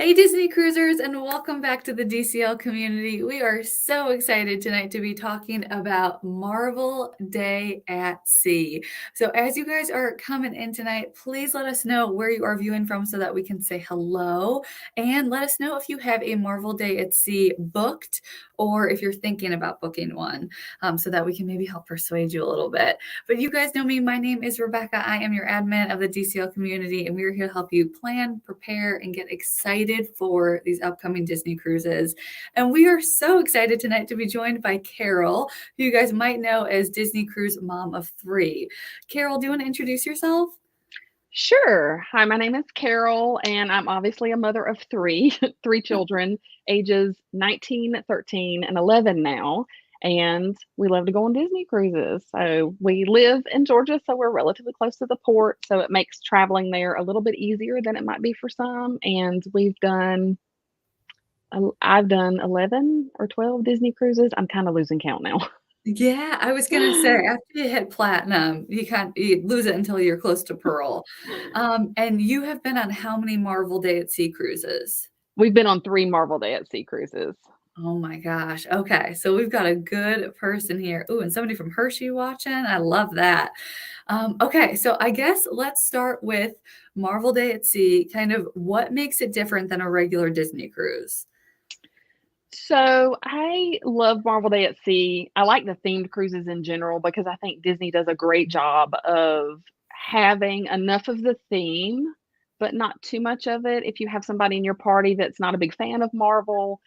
Hey, Disney cruisers, and welcome back to the DCL community. We are so excited tonight to be talking about Marvel Day at Sea. So, as you guys are coming in tonight, please let us know where you are viewing from so that we can say hello. And let us know if you have a Marvel Day at Sea booked or if you're thinking about booking one so that we can maybe help persuade you a little bit. But you guys know me. My name is Rebecca. I am your admin of the DCL community, and we're here to help you plan, prepare, and get excited for these upcoming Disney cruises. And we are so excited tonight to be joined by Carol, who you guys might know as Disney Cruise Mom of Three. Carol, do you want to introduce yourself? Sure. Hi, my name is Carol, and I'm obviously a mother of three, three children, ages 19, 13, and 11 now. And we love to go on Disney cruises. So we live in Georgia, so we're relatively close to the port. So it makes traveling there a little bit easier than it might be for some. And I've done 11 or 12 Disney cruises. I'm kind of losing count now. Yeah, I was gonna say after you hit platinum, you lose it until you're close to pearl. And you have been on how many Marvel Day at Sea cruises? We've been on 3 Marvel Day at Sea cruises. Oh my gosh. Okay. So we've got a good person here. Ooh, and somebody from Hershey watching. I love that. Okay. So I guess let's start with Marvel Day at Sea. Kind of what makes it different than a regular Disney cruise? So I love Marvel Day at Sea. I like the themed cruises in general because I think Disney does a great job of having enough of the theme, but not too much of it. If you have somebody in your party that's not a big fan of Marvel,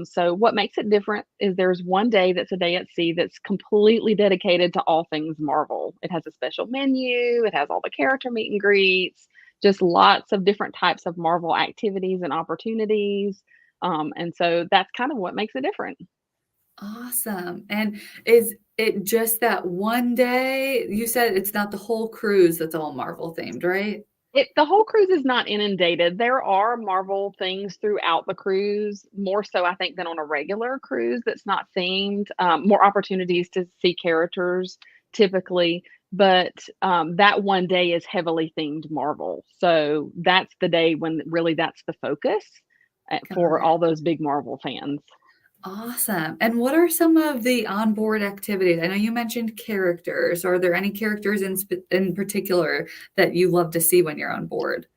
so what makes it different is there's one day that's a day at sea that's completely dedicated to all things Marvel. It has a special menu, it has all the character meet and greets, just lots of different types of Marvel activities and opportunities. And so that's kind of what makes it different. Awesome. And is it just that one day? You said it's not the whole cruise that's all Marvel themed, right? The whole cruise is not inundated. There are Marvel things throughout the cruise, more so I think than on a regular cruise that's not themed. More opportunities to see characters typically, but that one day is heavily themed Marvel. So that's the day when really that's the focus Got for it. all those big Marvel fans. Awesome. And what are some of the onboard activities? I know you mentioned characters. Are there any characters in particular that you love to see when you're on board?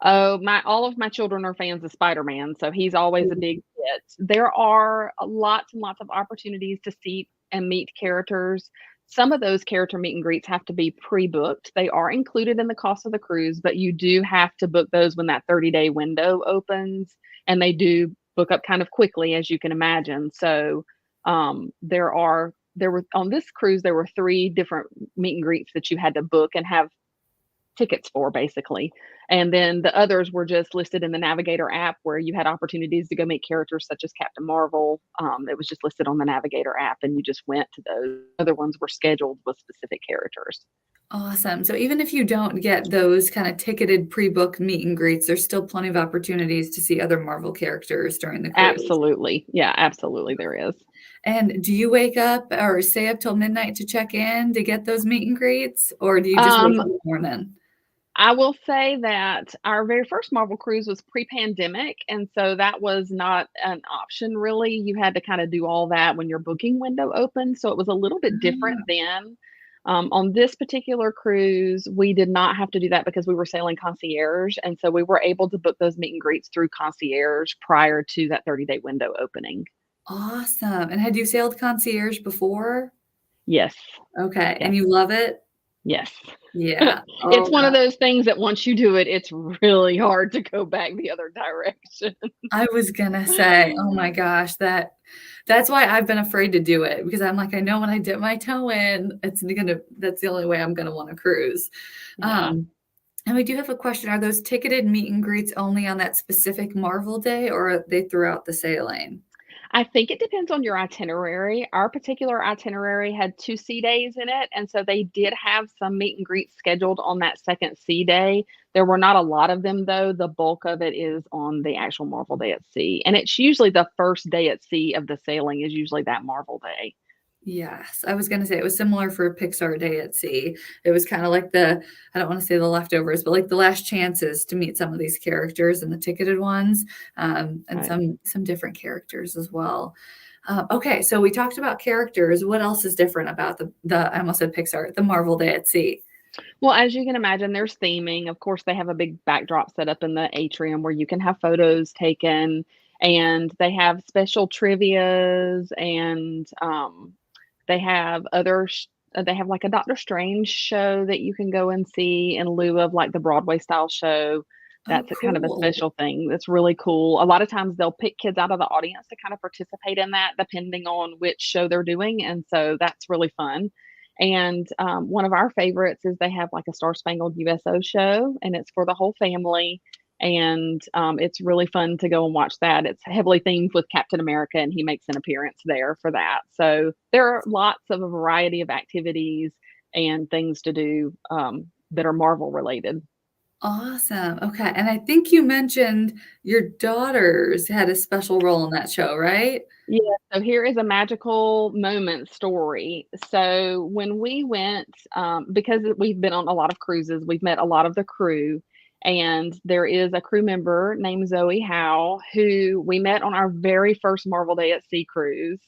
Oh, my all of my children are fans of Spider-Man, so he's always a big hit. There are lots and lots of opportunities to see and meet characters. Some of those character meet and greets have to be pre-booked. They are included in the cost of the cruise, but you do have to book those when that 30-day window opens, and they do book up kind of quickly, as you can imagine. So, there were on this cruise, there were 3 different meet and greets that you had to book and have tickets for basically. And then the others were just listed in the Navigator app where you had opportunities to go meet characters such as Captain Marvel. It was just listed on the Navigator app and you just went to those. Other ones were scheduled with specific characters. Awesome. So even if you don't get those kind of ticketed pre-booked meet and greets, there's still plenty of opportunities to see other Marvel characters during the cruise. Absolutely. Yeah, absolutely there is. And do you wake up or stay up till midnight to check in to get those meet and greets, or do you just wake Um, up in the morning? I will say that our very first Marvel cruise was pre-pandemic, and so that was not an option really. You had to kind of do all that when your booking window opened, so it was a little bit different then. On this particular cruise, we did not have to do that because we were sailing concierge, and so we were able to book those meet and greets through concierge prior to that 30-day window opening. Awesome. And had you sailed concierge before? Yes, Okay. yes, And you love it? yes. Yeah. It's Oh, one of those things that once you do it, it's really hard to go back the other direction. I was gonna say, oh my gosh, that's why I've been afraid to do it because I'm like, I know when I dip my toe in, that's the only way I'm gonna want to cruise. Yeah. Um, and we do have a question. Are those ticketed meet and greets only on that specific Marvel day or are they throughout the sailing? I think it depends on your itinerary. Our particular itinerary had 2 sea days in it, and so they did have some meet and greets scheduled on that 2nd sea day. There were not a lot of them, though. The bulk of it is on the actual Marvel Day at Sea, and it's usually the first day at sea of the sailing is usually that Marvel Day. Yes, I was gonna say it was similar for Pixar Day at Sea. It was kinda like I don't wanna say the leftovers, but like the last chances to meet some of these characters and the ticketed ones, and Right. some different characters as well. Okay, so we talked about characters. What else is different about the I almost said Pixar, the Marvel Day at Sea? Well, as you can imagine, there's theming. Of course, they have a big backdrop set up in the atrium where you can have photos taken, and they have special trivias, and they have they have like a Doctor Strange show that you can go and see in lieu of like the Broadway style show. Oh, That's a kind of a cool. special thing. That's really cool. A lot of times they'll pick kids out of the audience to kind of participate in that, depending on which show they're doing, and so that's really fun. And one of our favorites is they have like a Star Spangled USO show, and it's for the whole family. And it's really fun to go and watch that. It's heavily themed with Captain America, and he makes an appearance there for that. So there are lots of a variety of activities and things to do that are Marvel related. Awesome. Okay, and I think you mentioned your daughters had a special role in that show, right? Yeah, so here is a magical moment story. So when we went, because we've been on a lot of cruises, we've met a lot of the crew, and there is a crew member named Zoe Howe who we met on our very first Marvel Day at Sea cruise.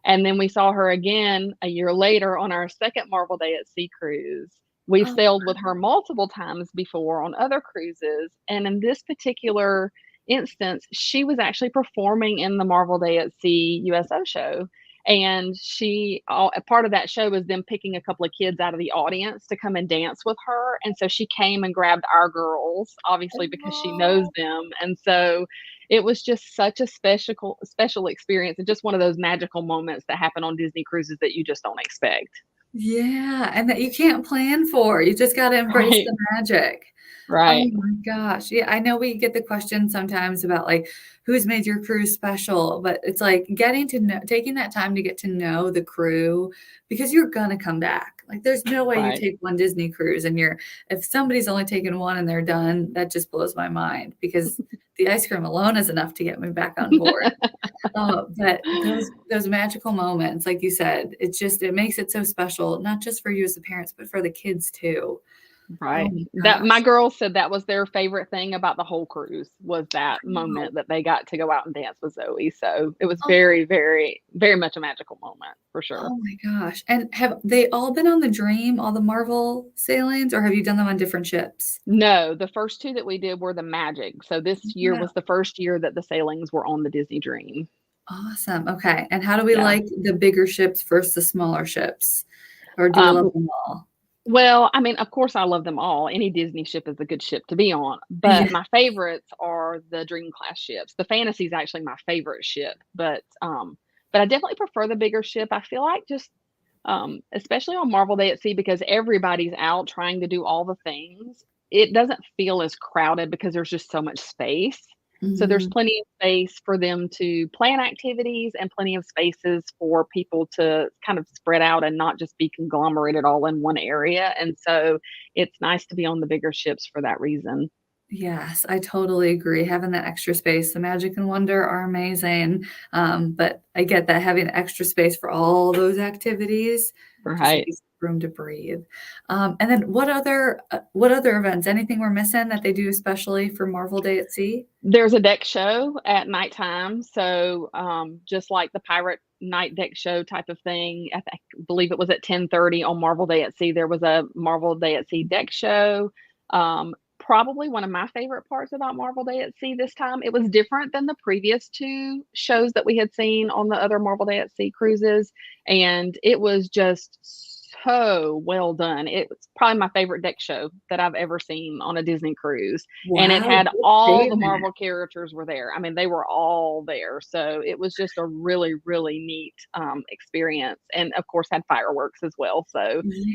And then we saw her again a year later on our second Marvel Day at Sea cruise. We've Oh, sailed with her multiple times before on other cruises. And in this particular instance, she was actually performing in the Marvel Day at Sea USO show. And a part of that show was them picking a couple of kids out of the audience to come and dance with her. And so she came and grabbed our girls, obviously because she knows oh. them. And so it was just such a special experience and just one of those magical moments that happen on Disney cruises that you just don't expect. Yeah, and that you can't plan for. You just gotta embrace Right. the magic. Oh Right. my gosh. Yeah, I know we get the question sometimes about, like, who's made your cruise special, but it's like getting to know taking that time to get to know the crew because you're gonna come back. Like, there's no way you Right. take one Disney cruise and you're if somebody's only taken one and they're done, that just blows my mind because the ice cream alone is enough to get me back on board. But those magical moments, like you said, it makes it so special, not just for you as the parents, but for the kids too. Oh Right. my That my gosh. girls said that was their favorite thing about the whole cruise, was that Wow. moment that they got to go out and dance with Zoe, so it was Oh, very, very, very much a magical moment, for sure. oh my gosh. And have they all been on the Dream, all the Marvel sailings, or have you done them on different ships? No, the first 2 that we did were the Magic, so this year Yeah. was the first year that the sailings were on the Disney Dream. Awesome. Okay. And how do we Yeah. like the bigger ships versus the smaller ships? Or do you love Um, them all? well, I mean, of course, I love them all. Any Disney ship is a good ship to be on, Yeah. but my favorites are the Dream class ships. The Fantasy is actually my favorite ship, but I definitely prefer the bigger ship. I feel like just especially on Marvel Day at Sea because everybody's out trying to do all the things. It doesn't feel as crowded because there's just so much space. So there's Mhm. plenty of space for them to plan activities and plenty of spaces for people to kind of spread out and not just be conglomerated all in one area. And so it's nice to be on the bigger ships for that reason. Yes, I totally agree. Having that extra space, the magic and wonder are amazing. But I get that having extra space for all those activities just Right. leaves room to breathe. And then what other events? Anything we're missing that they do especially for Marvel Day at Sea? There's a deck show at nighttime, so, just like the pirate night deck show type of thing, I believe it was at 10:30 on Marvel Day at Sea, there was a Marvel Day at Sea deck show. Probably one of my favorite parts about Marvel Day at Sea this time, it was different than the previous 2 shows that we had seen on the other Marvel Day at Sea cruises, and it was just so well done. It was probably my favorite deck show that I've ever seen on a Disney cruise, and it Wow, had good all the statement. Marvel characters were there. I mean, they were all there, so it was just a really, really neat, experience, and, of course, had fireworks as well, so Yeah.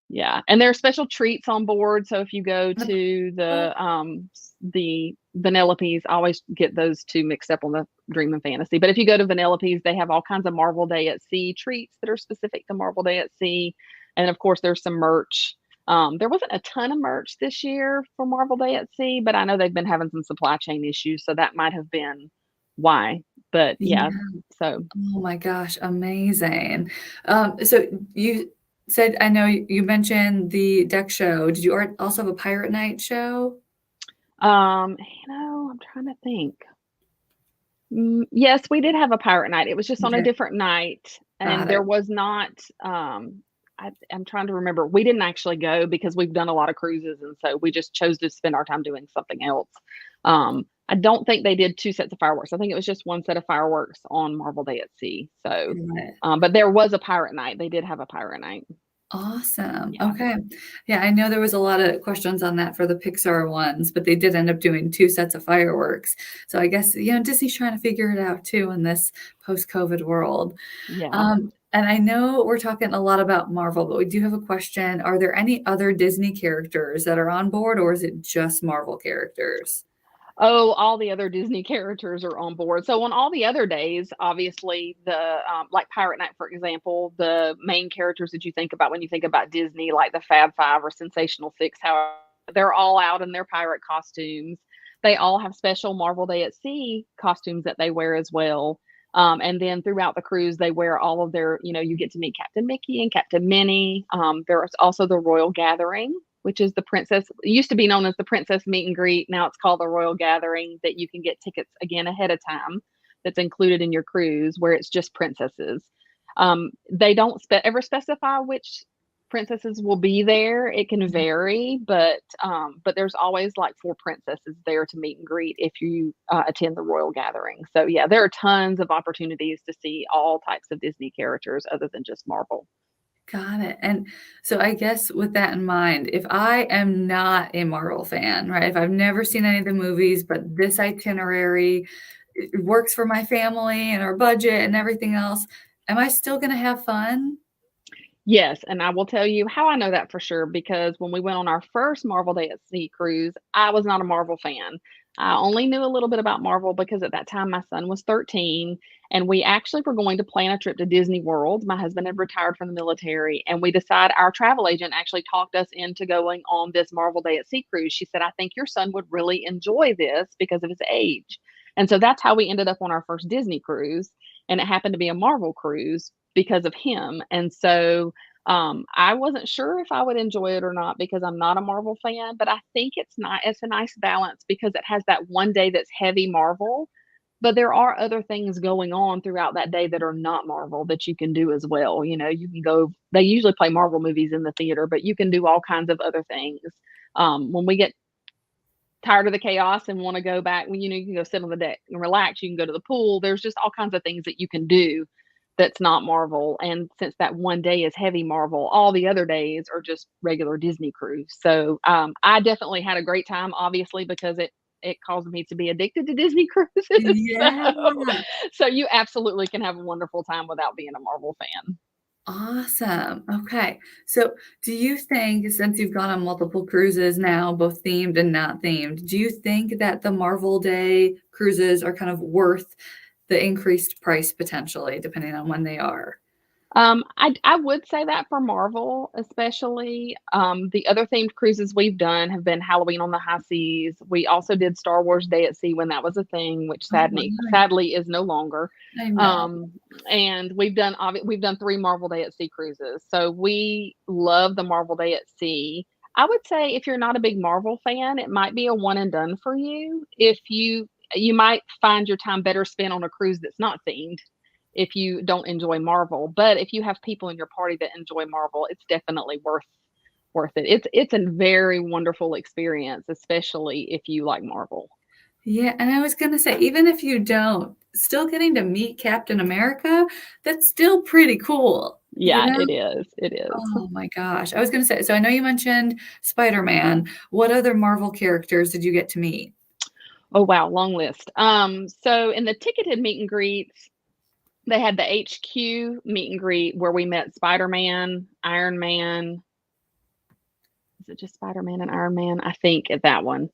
yeah, and there are special treats on board, so if you go The to oh, the Vanellope's, I always get those 2 mixed up on the Dream and Fantasy, but if you go to Vanellope's, they have all kinds of Marvel Day at Sea treats that are specific to Marvel Day at Sea, and of course, there's some merch. There wasn't a ton of merch this year for Marvel Day at Sea, but I know they've been having some supply chain issues, so that might have been why But Yeah. yeah, so Oh my gosh, amazing. So you said, I know you mentioned the deck show. Did you also have a pirate night show? I'm trying to think. Yes, we did have a pirate night. It was just on a Okay, different night, and got there it. was not, I'm trying to remember. We didn't actually go because we've done a lot of cruises, and so we just chose to spend our time doing something else. I don't think they did 2 sets of fireworks. I think it was just 1 set of fireworks on Marvel Day at Sea. So, Got it. but there was a pirate night. They did have a pirate night. Awesome. Yeah. Okay. Yeah, I know there was a lot of questions on that for the Pixar ones, but they did end up doing 2 sets of fireworks. So I guess, Disney's trying to figure it out too in this post-COVID world. Yeah. And I know we're talking a lot about Marvel, but we do have a question. Are there any other Disney characters that are on board, or is it just Marvel characters? Oh, all the other Disney characters are on board. So on all the other days, obviously like Pirate Night, for example, the main characters that you think about when you think about Disney, like the Fab Five or Sensational Six, however, they're all out in their pirate costumes. They all have special Marvel Day at Sea costumes that they wear as well. And then throughout the cruise, they wear all of their, you get to meet Captain Mickey and Captain Minnie. There's also the Royal Gathering, which is it used to be known as the Princess Meet and Greet. Now it's called the Royal Gathering, that you can get tickets again ahead of time. That's included in your cruise, where it's just princesses. They don't ever specify which princesses will be there. It can vary, but there's always like 4 princesses there to meet and greet if you attend the Royal Gathering. So yeah, there are tons of opportunities to see all types of Disney characters other than just Marvel. Got it. And so I guess with that in mind, if I am not a Marvel fan, right? If I've never seen any of the movies, but this itinerary it works for my family and our budget and everything else, am I still going to have fun? Yes, and I will tell you how I know that for sure, because when we went on our first Marvel Day at Sea cruise, I was not a Marvel fan. I only knew a little bit about Marvel because at that time my son was 13, and we actually were going to plan a trip to Disney World. My husband had retired from the military, and we decided our travel agent actually talked us into going on this Marvel Day at Sea cruise. She said, "I think your son would really enjoy this because of his age." And so that's how we ended up on our first Disney cruise, and it happened to be a Marvel cruise because of him. And so I wasn't sure if I would enjoy it or not because I'm not a Marvel fan, but I think it's a nice balance because it has that one day that's heavy Marvel, but there are other things going on throughout that day that are not Marvel that you can do as well. You can go, they usually play Marvel movies in the theater, but you can do all kinds of other things. When we get tired of the chaos and want to go back, you can go sit on the deck and relax. You can go to the pool. There's just all kinds of things that you can do that's not Marvel. And since that one day is heavy Marvel, all the other days are just regular Disney cruise. So I definitely had a great time, obviously, because it caused me to be addicted to Disney cruises. Yeah. So you absolutely can have a wonderful time without being a Marvel fan. Awesome. Okay. So, do you think, since you've gone on multiple cruises now, both themed and not themed, do you think that the Marvel Day cruises are kind of worth the increased price potentially, depending on when they are? I would say that for Marvel, especially. The other themed cruises we've done have been Halloween on the High Seas. We also did Star Wars Day at Sea when that was a thing, which Oh, sadly is no longer. I know. Um, and we've done 3 Marvel Day at Sea cruises. So we love the Marvel Day at Sea. I would say if you're not a big Marvel fan, it might be a one and done for you. If you might find your time better spent on a cruise that's not themed if you don't enjoy Marvel. But if you have people in your party that enjoy Marvel, it's definitely worth it. It's a very wonderful experience, especially if you like Marvel. Yeah, and I was gonna say, even if you don't, still getting to meet Captain America, that's still pretty cool, you Yeah, know? it is. It is. Oh my gosh. I was gonna say, so I know you mentioned Spider-Man. What other Marvel characters did you get to meet? Oh wow, long list. So in the ticketed meet and greets, they had the HQ meet and greet where we met Spider-Man, Iron Man, is it just Spider-Man and Iron Man? I think at that one.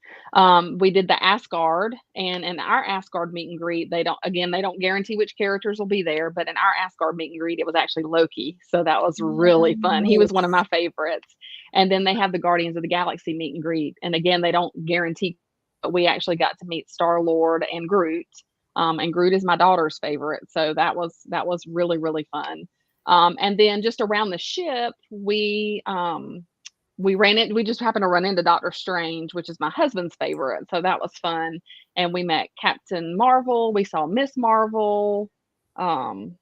We did the Asgard, and in our Asgard meet and greet, they don't guarantee which characters will be there, but in our Asgard meet and greet, it was actually Loki. So that was really fun. He was one of Nice. my favorites. And then they have the Guardians of the Galaxy meet and greet. And again, they don't guarantee, but we actually got to meet Star-Lord and Groot And Groot is my daughter's favorite, so that was really, really fun. And then just around the ship, we just happened to run into Doctor Strange, which is my husband's favorite, so that was fun. And we met Captain Marvel, we saw Miss Marvel, um,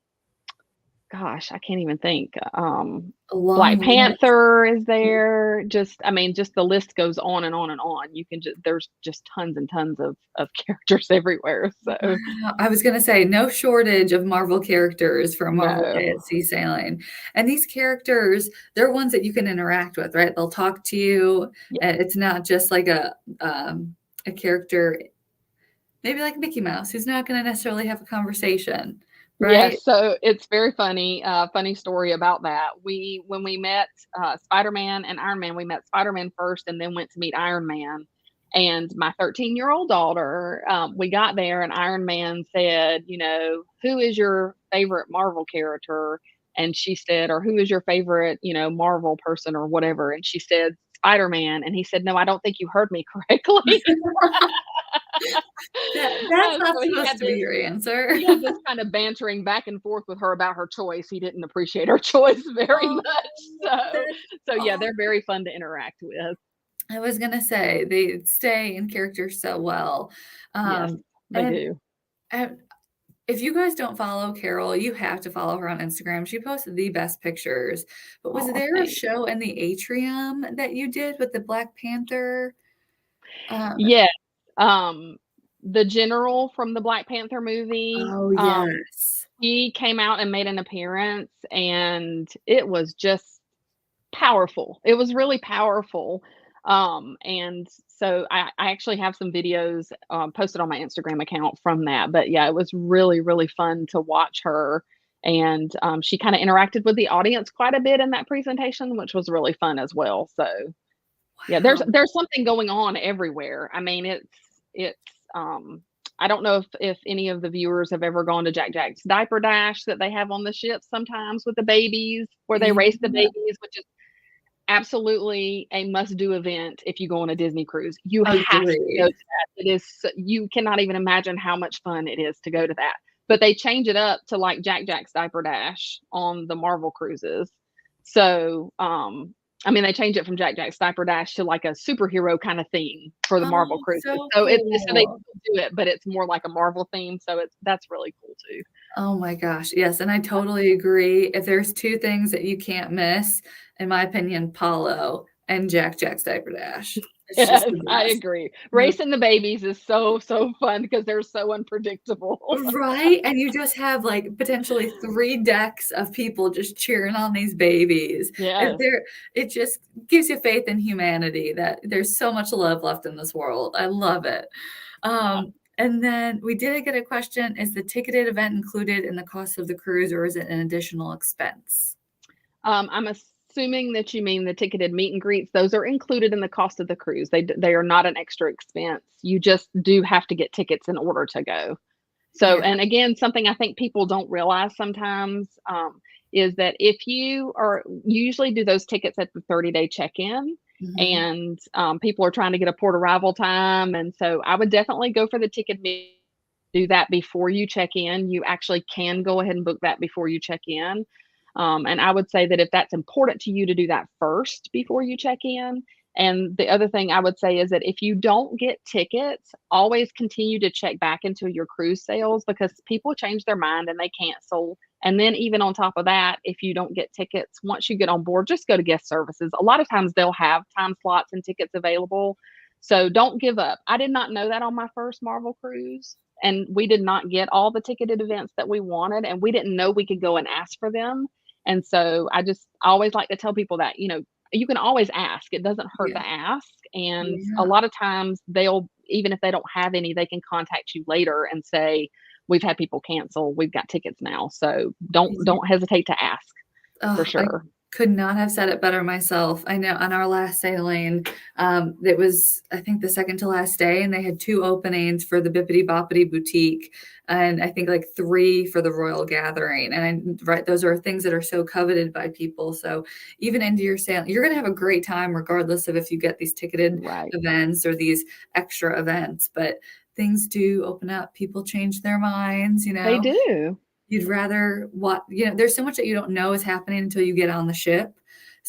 gosh, I can't even think. A long Black list. Panther is there. Just, I mean, just the list goes on and on and on. You can just, there's just tons and tons of characters everywhere. So Wow. I was gonna say no shortage of Marvel characters for a Marvel Day at no, Sea sailing. And these characters, they're ones that you can interact with, right? They'll talk to you, yeah, and it's not just like a character, maybe like Mickey Mouse, who's not gonna necessarily have a conversation, right? yes. So it's very funny. Funny story about that. When we met Spider-Man and Iron Man, we met Spider-Man first, and then went to meet Iron Man. And my 13-year-old daughter, we got there, and Iron Man said, "Who is your favorite Marvel character?" And she said, "Or who is your favorite, Marvel person or whatever?" And she said, "Spider-Man." And he said, "No, I don't think you heard me correctly." That's not So supposed to be your answer. he had this kind of bantering back and forth with her about her choice. He didn't appreciate her choice very Oh, much. So that's so yeah, aw they're very fun to interact with. I was gonna say they stay in character so well. Yes, Um, they and do. and if you guys don't follow Carol, you have to follow her on Instagram. She posted the best pictures. But was Oh, there a thanks. show in the atrium that you did with the Black Panther? Um, Yes, um, the general from the Black Panther movie, oh, yes. he came out and made an appearance, and it was just powerful. It was really powerful. And so I actually have some videos posted on my Instagram account from that. But yeah, it was really, really fun to watch her. And she kind of interacted with the audience quite a bit in that presentation, which was really fun as well. So yeah, there's Wow. there's something going on everywhere. I mean, it's I don't know if any of the viewers have ever gone to Jack Jack's Diaper Dash that they have on the ship sometimes with the babies, where they race the Yeah, babies, which is absolutely a must-do event if you go on a Disney cruise. You have to go agreed. to that. You cannot even imagine how much fun it is to go to that. But they change it up to like Jack Jack's Diaper Dash on the Marvel cruises. So, I mean, they change it from Jack Jack's Diaper Dash to like a superhero kind of theme for the Marvel Oh, cruises. so So they cool. still do it, but it's more like a Marvel theme. So that's really cool too. Oh my gosh, yes, and I totally agree. If there's 2 things that you can't miss, in my opinion, Paulo and Jack Jack's Diaper Dash. It's just Yes, the I best. agree. The Racing the babies is so fun because they're so unpredictable. Right? And you just have, like, potentially 3 decks of people just cheering on these babies. And Yes. there it just gives you faith in humanity that there's so much love left in this world. I love it. Yeah. And then we did get a question, is the ticketed event included in the cost of the cruise, or is it an additional expense? I'm assuming that you mean the ticketed meet and greets. Those are included in the cost of the cruise. They are not an extra expense. You just do have to get tickets in order to go. So, Yeah. and again, something I think people don't realize sometimes is that if you are you usually do those tickets at the 30-day check-in, Mhm. and people are trying to get a port arrival time, and so I would definitely go for the ticket. Do that before you check in. You actually can go ahead and book that before you check in. And I would say that if that's important to you to do that first before you check in. And the other thing I would say is that if you don't get tickets, always continue to check back into your cruise sales because people change their mind and they cancel. And then, even on top of that, if you don't get tickets, once you get on board, just go to guest services. A lot of times they'll have time slots and tickets available. So don't give up. I did not know that on my first Marvel cruise. And we did not get all the ticketed events that we wanted. And we didn't know we could go and ask for them. And so I always like to tell people that, you can always ask. It doesn't hurt Yeah. to ask. And a Yeah. lot of times they'll, even if they don't have any, they can contact you later and say, we've had people cancel. We've got tickets now. So don't hesitate to ask for Oh, I sure. could not have said it better myself. I know on our last sailing, it was, I think, the second to last day, and they had 2 openings for the Bippity Boppity Boutique, and I think like 3 for the Royal Gathering. And right, those are things that are so coveted by people. So even into your sailing, you're gonna have a great time regardless of if you get these ticketed Right. events or these extra events. But things do open up. People change their minds, They do. You'd rather what, there's so much that you don't know is happening until you get on the ship.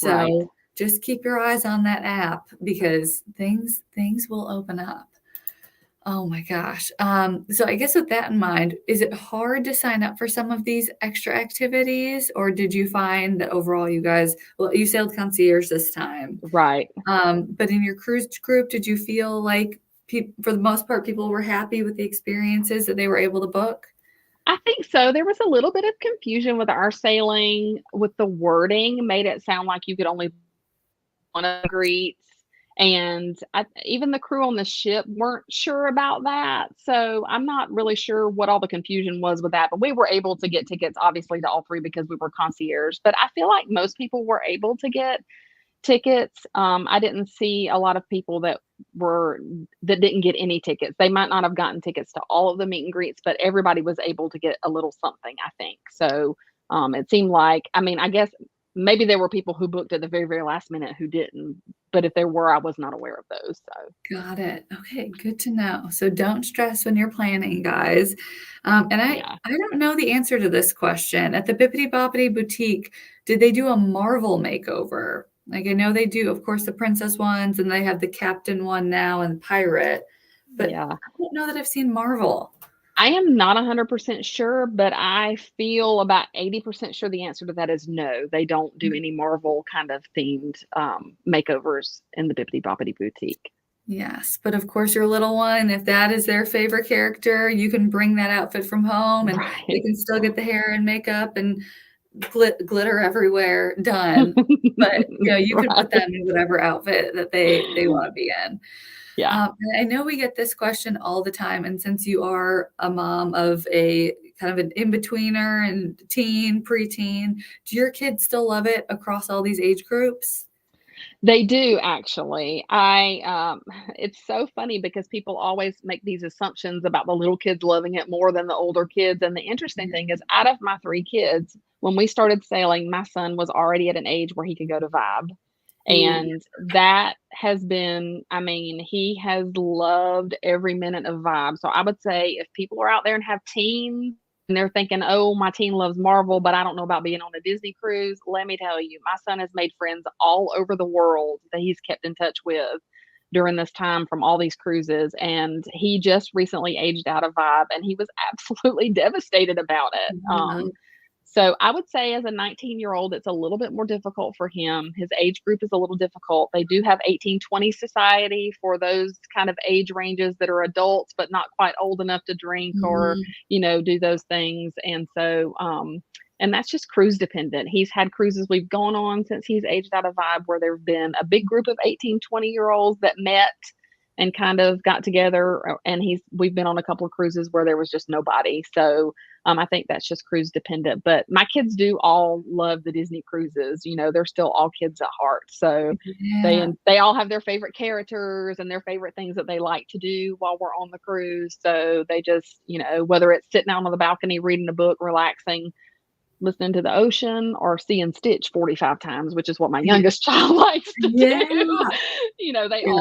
Right. So just keep your eyes on that app because things will open up. Oh my gosh. So I guess with that in mind, is it hard to sign up for some of these extra activities, or did you find that overall you guys, well, you sailed concierge this time, Right. but in your cruise group, did you feel like for the most part, people were happy with the experiences that they were able to book? I think so. There was a little bit of confusion with our sailing with the wording, made it sound like you could only one of the greets, and even the crew on the ship weren't sure about that. So I'm not really sure what all the confusion was with that. But we were able to get tickets, obviously, to all three because we were concierge. But I feel like most people were able to get tickets. I didn't see a lot of people that didn't get any tickets. They might not have gotten tickets to all of the meet and greets, but everybody was able to get a little something, I think. So it seemed like, I mean, I guess maybe there were people who booked at the very, very last minute who didn't. But if there were, I was not aware of those. So Got it. Okay, good to know. So don't stress when you're planning, guys. And yeah. I don't know the answer to this question. At the Bippity Boppity Boutique, did they do a Marvel makeover? Like I know they do, of course, the princess ones, and they have the captain one now and pirate. But Yeah. I don't know that I've seen Marvel. I am not 100% sure, but I feel about 80% sure the answer to that is no. They don't do any Marvel kind of themed makeovers in the Bippity Boppity Boutique. Yes, but of course, your little one, if that is their favorite character, you can bring that outfit from home and they Right. can still get the hair and makeup and glitter everywhere done. But you can put Right. them in whatever outfit that they want to be in. Yeah. And I know we get this question all the time, and since you are a mom of a kind of an in-betweener and teen, preteen, do your kids still love it across all these age groups? They do actually. It's so funny because people always make these assumptions about the little kids loving it more than the older kids. And the interesting thing is, out of my three kids, when we started sailing, my son was already at an age where he could go to Vibe. Ooh, And that has been, I mean, he has loved every minute of Vibe. So I would say if people are out there and have teens and they're thinking, oh, my teen loves Marvel, but I don't know about being on a Disney cruise, let me tell you, my son has made friends all over the world that he's kept in touch with during this time from all these cruises. And he just recently aged out of Vibe and he was absolutely devastated about it. yeah. So I would say as a 19-year-old, it's a little bit more difficult for him. His age group is a little difficult. They do have 18-20 society for those kind of age ranges that are adults, but not quite old enough to drink or, Mhm. do those things. And so, and that's just cruise dependent. He's had cruises we've gone on since he's aged out of Vibe where there have been a big group of 18-20-year-olds that met and kind of got together and we've been on a couple of cruises where there was just nobody. So I think that's just cruise dependent. But my kids do all love the Disney cruises. They're still all kids at heart. So Yeah. they all have their favorite characters and their favorite things that they like to do while we're on the cruise. So they just, whether it's sitting out on the balcony reading a book, relaxing, listening to the ocean, or seeing Stitch 45 times, which is what my Yeah. youngest child likes to Yeah. do. They Yeah.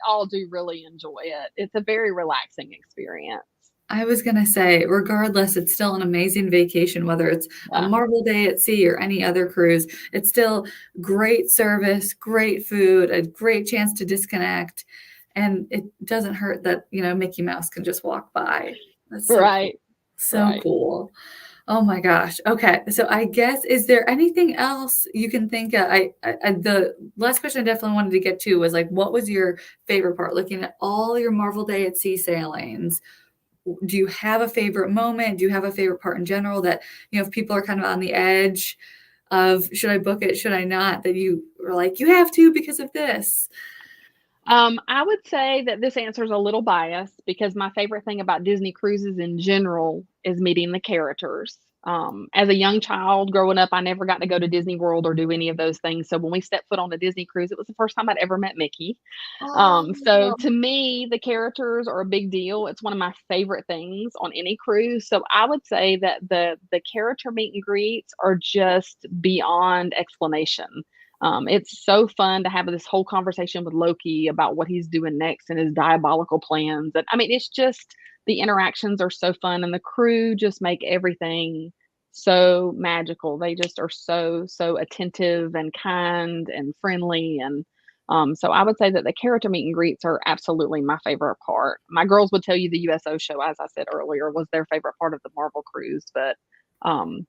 all do really enjoy it. It's a very relaxing experience. I was gonna say, regardless, it's still an amazing vacation, whether it's a Yeah. Marvel day at sea or any other cruise. It's still great service, great food, a great chance to disconnect, and it doesn't hurt that, Mickey Mouse can just walk by. That's so cool. Right. So Right. cool. Oh my gosh. Okay. So I guess, is there anything else you can think of? The last question I definitely wanted to get to was like, what was your favorite part? Looking at all your Marvel Day at Sea sailings, do you have a favorite moment? Do you have a favorite part in general that, if people are kind of on the edge of should I book it, should I not, that you were like, you have to because of this? I would say that this answer is a little biased because my favorite thing about Disney cruises in general is meeting the characters. As a young child growing up, I never got to go to Disney World or do any of those things. So when we stepped foot on a Disney cruise, it was the first time I'd ever met Mickey. So Oh, to me, the characters are a big deal. It's one of my favorite things on any cruise. So I would say that the character meet and greets are just beyond explanation. It's so fun to have this whole conversation with Loki about what he's doing next and his diabolical plans. And I mean, it's just the interactions are so fun, and the crew just make everything so magical. They just are so attentive and kind and friendly. And so I would say that the character meet and greets are absolutely my favorite part. My girls would tell you the USO show, as I said earlier, was their favorite part of the Marvel cruise. But um,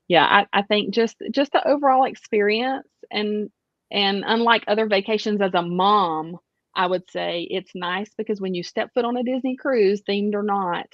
yeah, I think just the overall experience, and unlike other vacations as a mom, I would say it's nice because when you step foot on a Disney cruise, themed or not,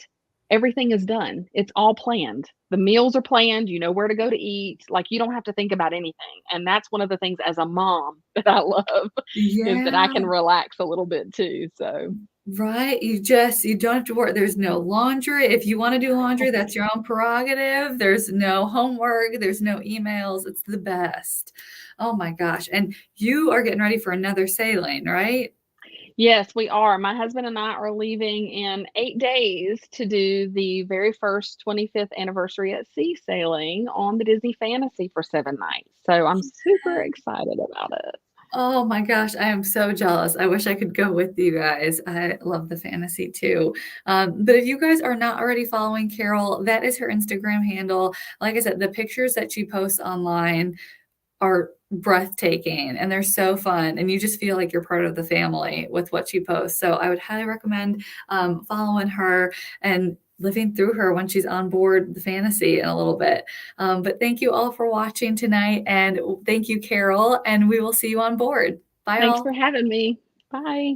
everything is done. It's all planned. The meals are planned, you know where to go to eat, like, you don't have to think about anything, and that's one of the things as a mom that I love, is that I Yeah. can relax a little bit too, so Right, you don't have to worry, there's no laundry. If you wanna do laundry, that's your own prerogative. There's no homework, there's no emails, it's the best. Oh my gosh, and you are getting ready for another sailing, right? Yes, we are. My husband and I are leaving in 8 days to do the very first 25th anniversary at sea sailing on the Disney Fantasy for 7 nights. So I'm super excited about it. Oh my gosh, I am so jealous. I wish I could go with you guys. I love the fantasy too. But if you guys are not already following Carol, that is her Instagram handle. Like I said, the pictures that she posts online are breathtaking and they're so fun. And you just feel like you're part of the family with what she posts. So I would highly recommend following her and living through her when she's on board the fantasy in a little bit. But thank you all for watching tonight. And thank you, Carol. And we will see you on board. Bye, Thanks all. for having me. Bye.